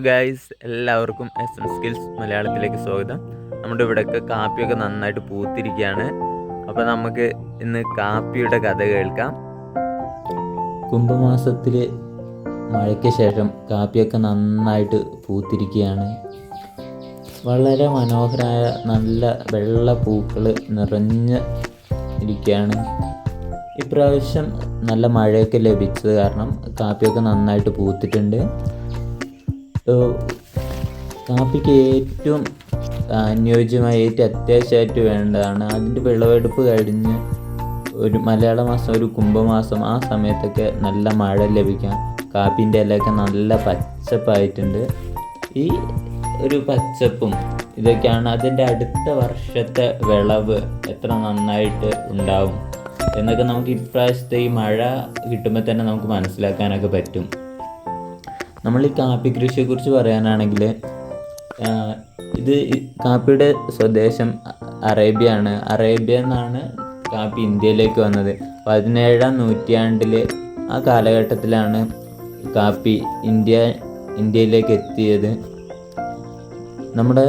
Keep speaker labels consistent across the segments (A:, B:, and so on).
A: Guys, എല്ലാവർക്കും S M skills മലയാളത്തിലേക്ക് സ്വാഗതം. നമ്മുടെ ഇവിടെയൊക്കെ കാപ്പിയൊക്കെ നന്നായിട്ട് പൂത്തിരിക്കുകയാണ്. അപ്പോൾ നമുക്ക് ഇന്ന് കാപ്പിയുടെ കഥ കേൾക്കാം.
B: കുംഭമാസത്തിൽ മഴയ്ക്ക് ശേഷം കാപ്പിയൊക്കെ നന്നായിട്ട് പൂത്തിരിക്കുകയാണ്. വളരെ മനോഹരമായ നല്ല വെള്ള പൂക്കൾ നിറഞ്ഞ് ഇരിക്കുകയാണ്. ഇപ്രാവശ്യം നല്ല മഴയൊക്കെ ലഭിച്ചത് കാരണം കാപ്പിയൊക്കെ നന്നായിട്ട് പൂത്തിട്ടുണ്ട്. കാപ്പിക്ക് ഏറ്റവും അനുയോജ്യമായ ഏറ്റവും അത്യാവശ്യമായിട്ട് വേണ്ടതാണ്. അതിൻ്റെ വിളവെടുപ്പ് കഴിഞ്ഞ് ഒരു മലയാള മാസം, ഒരു കുംഭമാസം, ആ സമയത്തൊക്കെ നല്ല മഴ ലഭിക്കാം. കാപ്പിൻ്റെ ഇലയൊക്കെ നല്ല പച്ചപ്പായിട്ടുണ്ട്. ഈ ഒരു പച്ചപ്പും ഇതൊക്കെയാണ് അതിൻ്റെ അടുത്ത വർഷത്തെ വിളവ് എത്ര നന്നായിട്ട് ഉണ്ടാവും എന്നൊക്കെ നമുക്ക് ഇപ്രാവശ്യത്തെ ഈ മഴ കിട്ടുമ്പോൾ തന്നെ നമുക്ക് മനസ്സിലാക്കാനൊക്കെ പറ്റും. നമ്മൾ ഈ കാപ്പി കൃഷിയെക്കുറിച്ച് പറയാനാണെങ്കിൽ, ഇത് കാപ്പിയുടെ സ്വദേശം അറേബ്യയാണ്. അറേബ്യ എന്നാണ് കാപ്പി ഇന്ത്യയിലേക്ക് വന്നത്. 17-ാം നൂറ്റാണ്ടിൽ ആ കാലഘട്ടത്തിലാണ് കാപ്പി ഇന്ത്യയിലേക്ക് എത്തിയത്. നമ്മുടെ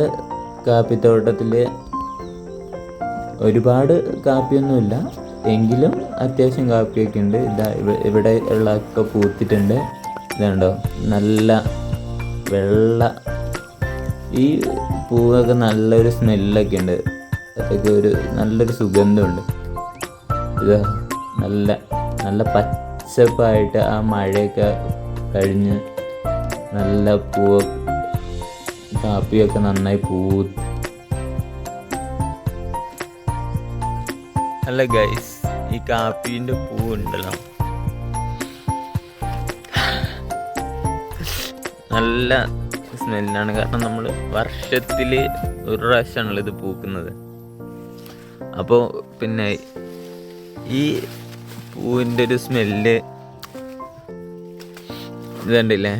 B: കാപ്പിത്തോട്ടത്തിൽ ഒരുപാട് കാപ്പിയൊന്നുമില്ല, എങ്കിലും അത്യാവശ്യം കാപ്പിയൊക്കെ ഉണ്ട്. ഇവിടെ ഉള്ളതൊക്കെ പൂത്തിട്ടുണ്ട്. ഇതുണ്ടോ, നല്ല വെള്ള, ഈ പൂവൊക്കെ നല്ലൊരു സ്മെല്ലൊക്കെ ഉണ്ട്. അതൊക്കെ നല്ലൊരു സുഗന്ധമുണ്ട്. ഇത് നല്ല നല്ല പച്ചപ്പായിട്ട് ആ മഴയൊക്കെ കഴിഞ്ഞ് നല്ല കാപ്പിയൊക്കെ നന്നായി
A: അല്ല ഗൈസ്, ഈ കാപ്പീൻ്റെ പൂവുണ്ടല്ലോ, നല്ല സ്മെല്ലാണ്. കാരണം നമ്മൾ വർഷത്തിൽ ഒരു പ്രാവശ്യമാണല്ലോ ഇത് പൂക്കുന്നത്. അപ്പോൾ പിന്നെ ഈ പൂവിൻ്റെ ഒരു സ്മെല്ല് ഇതുണ്ടല്ലേ,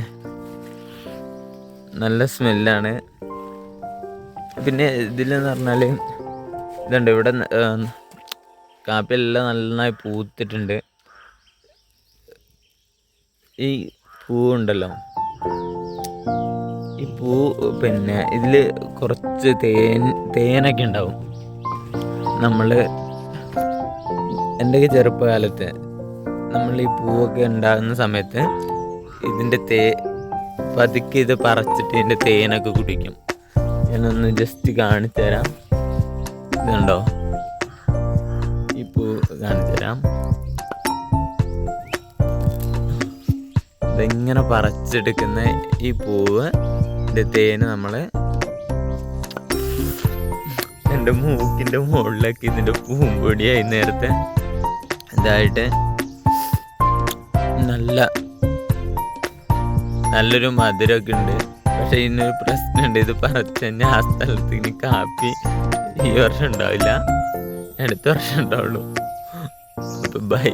A: നല്ല സ്മെല്ലാണ്. പിന്നെ ഇതിലെന്ന് പറഞ്ഞാൽ ഇതുണ്ട്, ഇവിടെ കാപ്പിയെല്ലാം നന്നായി പൂത്തിട്ടുണ്ട്. ഈ പൂവുണ്ടല്ലോ, ഈ പൂ പിന്നെ ഇതിൽ കുറച്ച് തേനൊക്കെ ഉണ്ടാവും. നമ്മൾ എൻ്റെ ചെറുപ്പകാലത്ത് നമ്മൾ ഈ പൂവൊക്കെ ഉണ്ടാകുന്ന സമയത്ത് ഇതിൻ്റെ പതുക്കെ ഇത് പറിച്ചിട്ട് ഇതിൻ്റെ തേനൊക്കെ കുടിക്കും. ഞാനൊന്ന് ജസ്റ്റ് കാണിച്ചു തരാം. ഇതുണ്ടോ, ഈ പൂ കാണിച്ചു തരാം. ഇതെങ്ങനെ പറിച്ചെടുക്കുന്ന ഈ പൂവ് തേന് നമ്മൾ എൻ്റെ മൂക്കിൻ്റെ മുകളിലൊക്കെ ഇതിൻ്റെ പൂമ്പൊടിയായി നേരത്തെ ഇതായിട്ട് നല്ലൊരു മധുരമൊക്കെ ഉണ്ട്. പക്ഷെ ഇതിനൊരു പ്രശ്നമുണ്ട്, ഇത് പറിച്ച് കഴിഞ്ഞാൽ ആ സ്ഥലത്ത് ഇനി കാപ്പി ഈ വർഷം ഉണ്ടാവില്ല, അടുത്ത വർഷം ഉണ്ടാവുള്ളൂ. അപ്പോൾ ബൈ.